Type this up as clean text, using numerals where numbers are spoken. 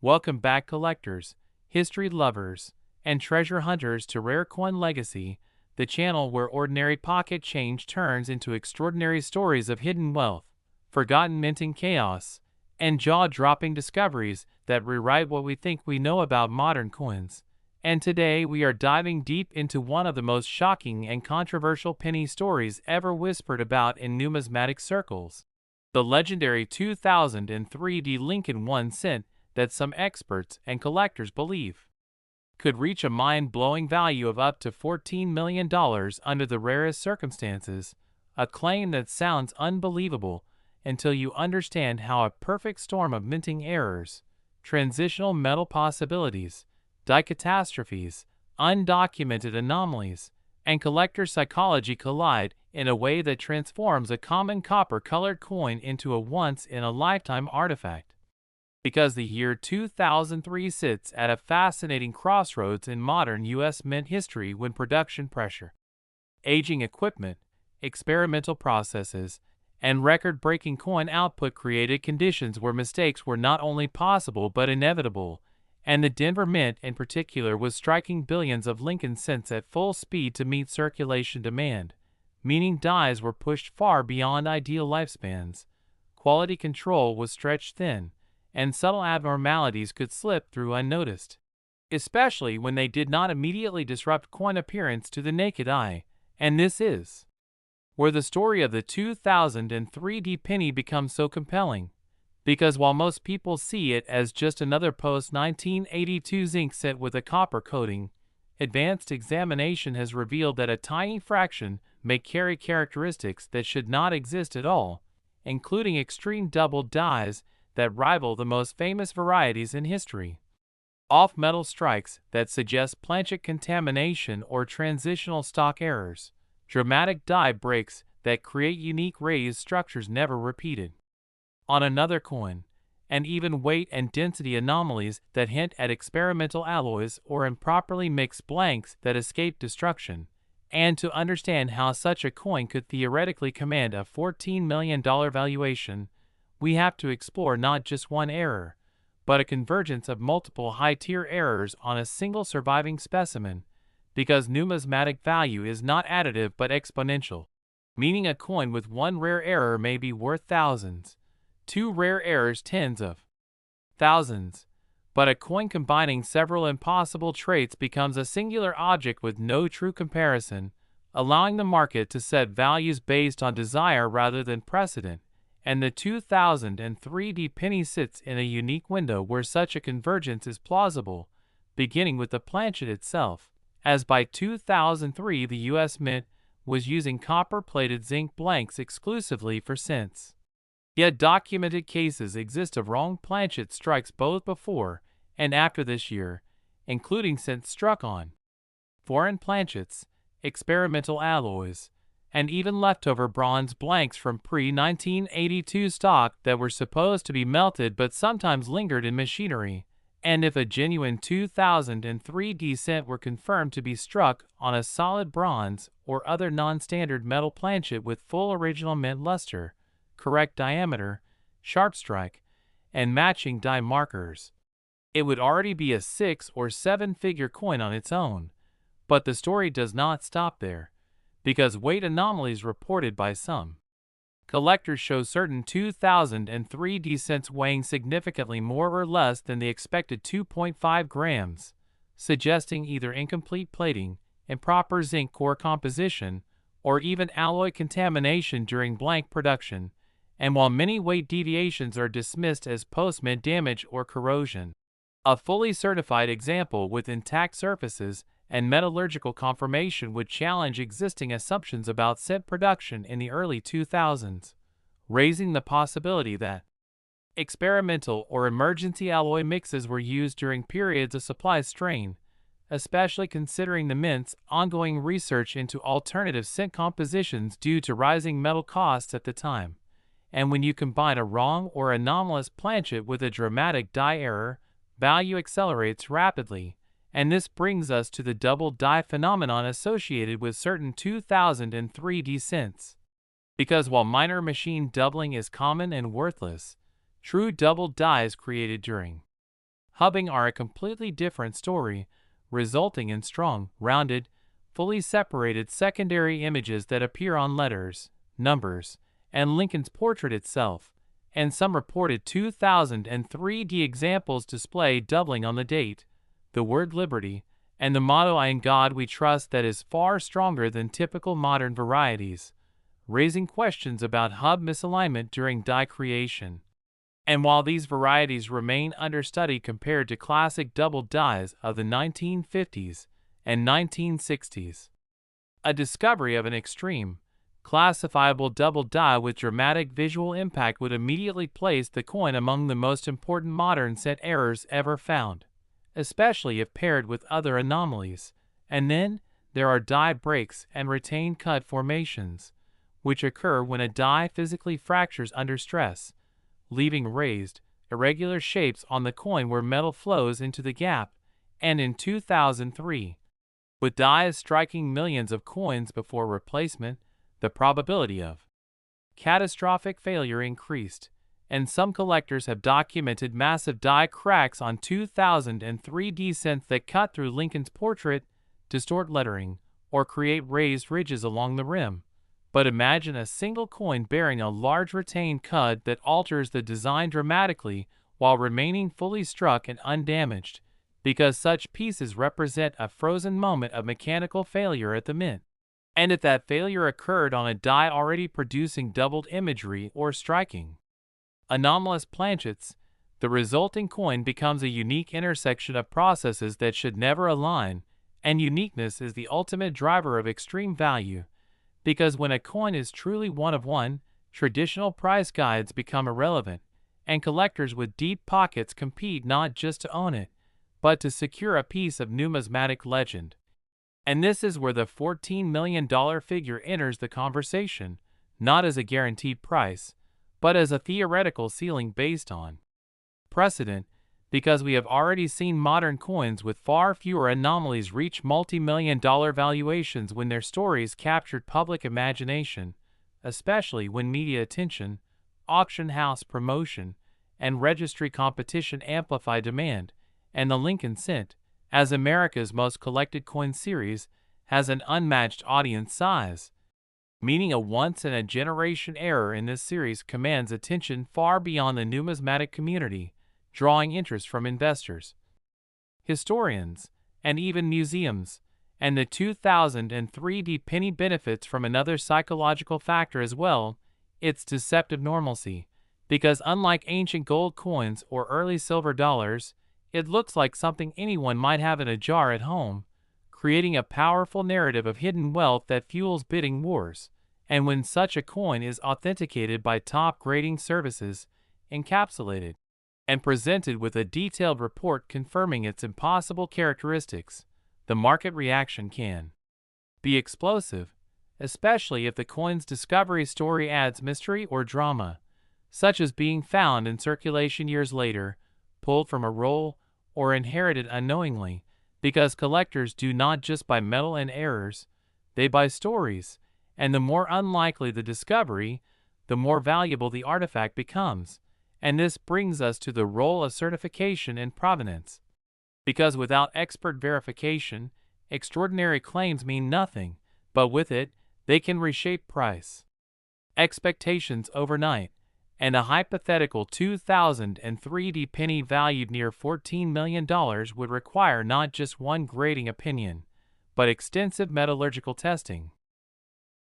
Welcome back, collectors, history lovers, and treasure hunters to Rare Coin Legacy, the channel where ordinary pocket change turns into extraordinary stories of hidden wealth, forgotten minting chaos, and jaw-dropping discoveries that rewrite what we think we know about modern coins. And today we are diving deep into one of the most shocking and controversial penny stories ever whispered about in numismatic circles. The legendary 2003 Lincoln 1 cent that some experts and collectors believe could reach a mind-blowing value of up to $14 million under the rarest circumstances, a claim that sounds unbelievable until you understand how a perfect storm of minting errors, transitional metal possibilities, dicatastrophes, undocumented anomalies, and collector psychology collide in a way that transforms a common copper-colored coin into a once-in-a-lifetime artifact. Because the year 2003 sits at a fascinating crossroads in modern U.S. mint history when production pressure, aging equipment, experimental processes, and record-breaking coin output created conditions where mistakes were not only possible but inevitable, and the Denver Mint in particular was striking billions of Lincoln cents at full speed to meet circulation demand, meaning dies were pushed far beyond ideal lifespans, quality control was stretched thin, and subtle abnormalities could slip through unnoticed, especially when they did not immediately disrupt coin appearance to the naked eye. And this is where the story of the 2003 penny becomes so compelling, because while most people see it as just another post-1982 zinc cent with a copper coating, advanced examination has revealed that a tiny fraction may carry characteristics that should not exist at all, including extreme double dies that rival the most famous varieties in history, off-metal strikes that suggest planchet contamination or transitional stock errors, dramatic die breaks that create unique raised structures never repeated on another coin, and even weight and density anomalies that hint at experimental alloys or improperly mixed blanks that escape destruction. And to understand how such a coin could theoretically command a $14 million valuation, we have to explore not just one error, but a convergence of multiple high-tier errors on a single surviving specimen, because numismatic value is not additive but exponential, meaning a coin with one rare error may be worth thousands, two rare errors tens of thousands, but a coin combining several impossible traits becomes a singular object with no true comparison, allowing the market to set values based on desire rather than precedent. And the 2003 penny sits in a unique window where such a convergence is plausible, beginning with the planchet itself, as by 2003 the U.S. Mint was using copper-plated zinc blanks exclusively for cents. Yet documented cases exist of wrong planchet strikes both before and after this year, including cents struck on foreign planchets, experimental alloys, and even leftover bronze blanks from pre-1982 stock that were supposed to be melted but sometimes lingered in machinery. And if a genuine 2003 cent were confirmed to be struck on a solid bronze or other non-standard metal planchet with full original mint luster, correct diameter, sharp strike, and matching die markers, it would already be a 6 or 7-figure coin on its own. But the story does not stop there, because weight anomalies reported by some collectors show certain 2003 cents weighing significantly more or less than the expected 2.5 grams, suggesting either incomplete plating, improper zinc core composition, or even alloy contamination during blank production. And while many weight deviations are dismissed as post-mint damage or corrosion, a fully certified example with intact surfaces and metallurgical confirmation would challenge existing assumptions about cent production in the early 2000s, raising the possibility that experimental or emergency alloy mixes were used during periods of supply strain, especially considering the Mint's ongoing research into alternative cent compositions due to rising metal costs at the time. And when you combine a wrong or anomalous planchet with a dramatic die error, value accelerates rapidly. And this brings us to the double die phenomenon associated with certain 2003 cents. Because while minor machine doubling is common and worthless, true double die is created during hubbing are a completely different story, resulting in strong, rounded, fully separated secondary images that appear on letters, numbers, and Lincoln's portrait itself, and some reported 2003D examples display doubling on the date, the word liberty, and the motto "I in God we trust" that is far stronger than typical modern varieties, raising questions about hub misalignment during die creation. And while these varieties remain understudied compared to classic double dies of the 1950s and 1960s, a discovery of an extreme, classifiable double die with dramatic visual impact would immediately place the coin among the most important modern set errors ever found, especially if paired with other anomalies. And then there are die breaks and retained cut formations, which occur when a die physically fractures under stress, leaving raised, irregular shapes on the coin where metal flows into the gap. And in 2003, with dies striking millions of coins before replacement, the probability of catastrophic failure increased, and some collectors have documented massive die cracks on 2003D cents that cut through Lincoln's portrait, distort lettering, or create raised ridges along the rim. But imagine a single coin bearing a large retained cut that alters the design dramatically while remaining fully struck and undamaged, because such pieces represent a frozen moment of mechanical failure at the mint. And if that failure occurred on a die already producing doubled imagery or striking anomalous planchets, the resulting coin becomes a unique intersection of processes that should never align, and uniqueness is the ultimate driver of extreme value. Because when a coin is truly one of one, traditional price guides become irrelevant, and collectors with deep pockets compete not just to own it, but to secure a piece of numismatic legend. And this is where the $14 million figure enters the conversation, not as a guaranteed price, but as a theoretical ceiling based on precedent, because we have already seen modern coins with far fewer anomalies reach multi-million-dollar valuations when their stories captured public imagination, especially when media attention, auction house promotion, and registry competition amplify demand. And the Lincoln cent, as America's most collected coin series, has an unmatched audience size, meaning a once-in-a-generation error in this series commands attention far beyond the numismatic community, drawing interest from investors, historians, and even museums. And the 2003D penny benefits from another psychological factor as well, its deceptive normalcy, because unlike ancient gold coins or early silver dollars, it looks like something anyone might have in a jar at home, creating a powerful narrative of hidden wealth that fuels bidding wars. And when such a coin is authenticated by top grading services, encapsulated, and presented with a detailed report confirming its impossible characteristics, the market reaction can be explosive, especially if the coin's discovery story adds mystery or drama, such as being found in circulation years later, pulled from a roll, or inherited unknowingly, because collectors do not just buy metal and errors, they buy stories, and the more unlikely the discovery, the more valuable the artifact becomes. And this brings us to the role of certification and provenance. Because without expert verification, extraordinary claims mean nothing, but with it, they can reshape price expectations overnight. And a hypothetical 2003D penny valued near $14 million would require not just one grading opinion, but extensive metallurgical testing,